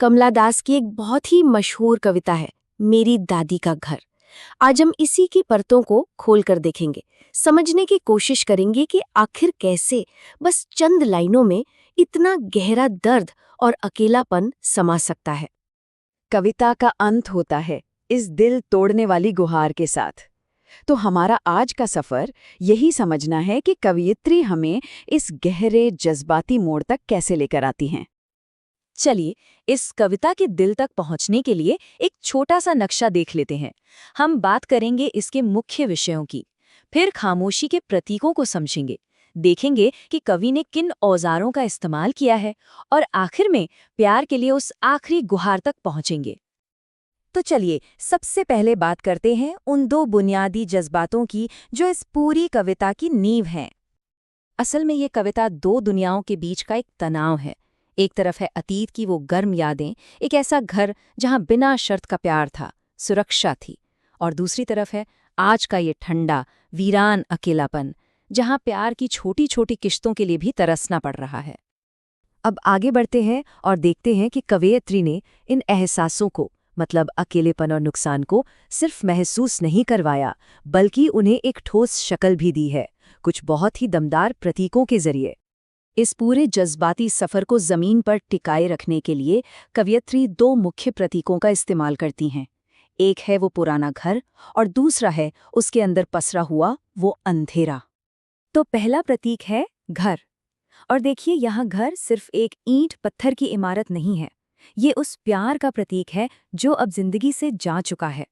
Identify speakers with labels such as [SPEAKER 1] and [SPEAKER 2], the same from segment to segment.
[SPEAKER 1] कमला दास की एक बहुत ही मशहूर कविता है, मेरी दादी का घर। आज हम इसी की परतों को खोलकर देखेंगे, समझने की कोशिश करेंगे कि आखिर कैसे बस चंद लाइनों में इतना गहरा दर्द और अकेलापन समा सकता है।
[SPEAKER 2] कविता का अंत होता है इस दिल तोड़ने वाली गुहार के साथ। तो हमारा आज का सफर यही समझना है कि कवयित्री हमें इस गहरे जज्बाती मोड़ तक कैसे लेकर आती हैं।
[SPEAKER 3] चलिए इस कविता के दिल तक पहुंचने के लिए एक छोटा सा नक्शा देख लेते हैं। हम बात करेंगे इसके मुख्य विषयों की, फिर खामोशी के प्रतीकों को समझेंगे, देखेंगे कि कवि ने किन औजारों का इस्तेमाल किया है और आखिर में प्यार के लिए उस आखिरी गुहार तक पहुंचेंगे। तो चलिए सबसे पहले बात करते हैं उन दो बुनियादी जज्बातों की जो इस पूरी कविता की नींव हैं। असल में ये कविता दो दुनियाओं के बीच का एक तनाव है। एक तरफ है अतीत की वो गर्म यादें, एक ऐसा घर जहां बिना शर्त का प्यार था, सुरक्षा थी, और दूसरी तरफ है आज का ये ठंडा वीरान अकेलापन, जहां प्यार की छोटी छोटी किश्तों के लिए भी तरसना पड़ रहा है। अब आगे बढ़ते हैं और देखते हैं कि कवयित्री ने इन एहसासों को, मतलब अकेलेपन और नुकसान को, सिर्फ महसूस नहीं करवाया बल्कि उन्हें एक ठोस शक्ल भी दी है, कुछ बहुत ही दमदार प्रतीकों के जरिए। इस पूरे जज्बाती सफ़र को ज़मीन पर टिकाए रखने के लिए कवयित्री दो मुख्य प्रतीकों का इस्तेमाल करती हैं। एक है वो पुराना घर और दूसरा है उसके अंदर पसरा हुआ वो अंधेरा। तो पहला प्रतीक है घर। और देखिए यहाँ घर सिर्फ एक ईंट पत्थर की इमारत नहीं है, ये उस प्यार का प्रतीक है जो अब जिंदगी से जा चुका है।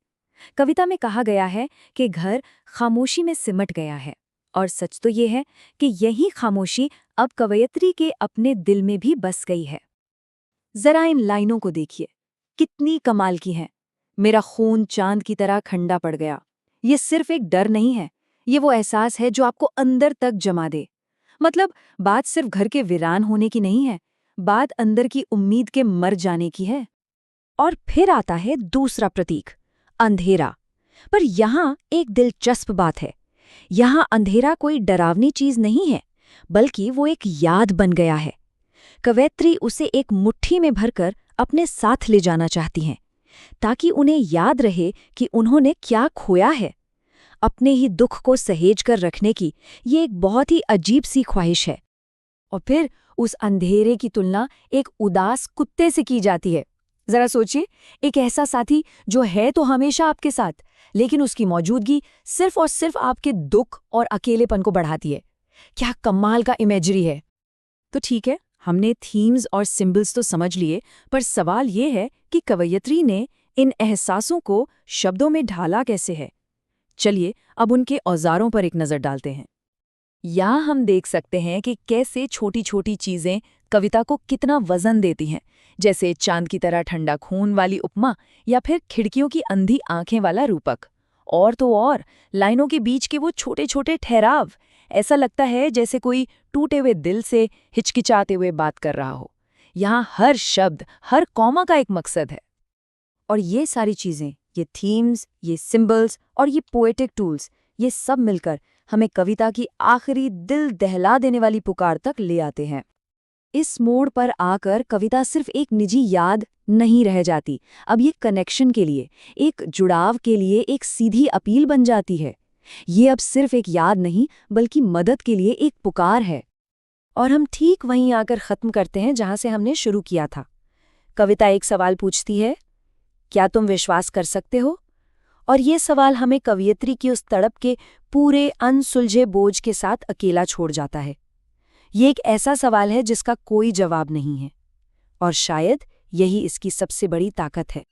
[SPEAKER 3] कविता में कहा गया है कि घर खामोशी में सिमट गया है, और सच तो ये है कि यही खामोशी अब कवयित्री के अपने दिल में भी बस गई है। जरा इन लाइनों को देखिए, कितनी कमाल की हैं। मेरा खून चांद की तरह ठंडा पड़ गया। ये सिर्फ एक डर नहीं है, ये वो एहसास है जो आपको अंदर तक जमा दे। मतलब बात सिर्फ घर के वीरान होने की नहीं है, बात अंदर की उम्मीद के मर जाने की है। और फिर आता है दूसरा प्रतीक, अंधेरा। पर यहाँ एक दिलचस्प बात है। यहाँ अंधेरा कोई डरावनी चीज नहीं है, बल्कि वो एक याद बन गया है। कवयित्री उसे एक मुट्ठी में भरकर अपने साथ ले जाना चाहती हैं, ताकि उन्हें याद रहे कि उन्होंने क्या खोया है। अपने ही दुख को सहेज कर रखने की ये एक बहुत ही अजीब सी ख्वाहिश है। और फिर उस अंधेरे की तुलना एक उदास कुत्ते से की जाती है। जरा सोचिए, एक ऐसा साथी जो है तो हमेशा आपके साथ, लेकिन उसकी मौजूदगी सिर्फ और सिर्फ आपके दुख और अकेलेपन को बढ़ाती है। क्या कमाल का इमेजरी है। तो ठीक है, हमने थीम्स और सिंबल्स तो समझ लिए, पर सवाल ये है कि कवयित्री ने इन एहसासों को शब्दों में ढाला कैसे है। चलिए अब उनके औजारों पर एक नज़र डालते हैं। यहाँ हम देख सकते हैं कि कैसे छोटी छोटी चीज़ें कविता को कितना वजन देती हैं, जैसे चांद की तरह ठंडा खून वाली उपमा या फिर खिड़कियों की अंधी आंखें वाला रूपक। और तो और लाइनों के बीच के वो छोटे छोटे ठहराव, ऐसा लगता है जैसे कोई टूटे हुए दिल से हिचकिचाते हुए बात कर रहा हो। यहाँ हर शब्द, हर कॉमा का एक मकसद है। और ये सारी चीज़ें, ये थीम्स, ये सिंबल्स और ये पोएटिक टूल्स, ये सब मिलकर हमें कविता की आखिरी दिल दहला देने वाली पुकार तक ले आते हैं। इस मोड़ पर आकर कविता सिर्फ एक निजी याद नहीं रह जाती, अब ये कनेक्शन के लिए, एक जुड़ाव के लिए एक सीधी अपील बन जाती है। ये अब सिर्फ एक याद नहीं, बल्कि मदद के लिए एक पुकार है। और हम ठीक वहीं आकर ख़त्म करते हैं जहाँ से हमने शुरू किया था। कविता एक सवाल पूछती है, क्या तुम विश्वास कर सकते हो? और ये सवाल हमें कवयित्री की उस तड़प के पूरे अनसुलझे बोझ के साथ अकेला छोड़ जाता है। ये एक ऐसा सवाल है जिसका कोई जवाब नहीं है, और शायद यही इसकी सबसे बड़ी ताकत है।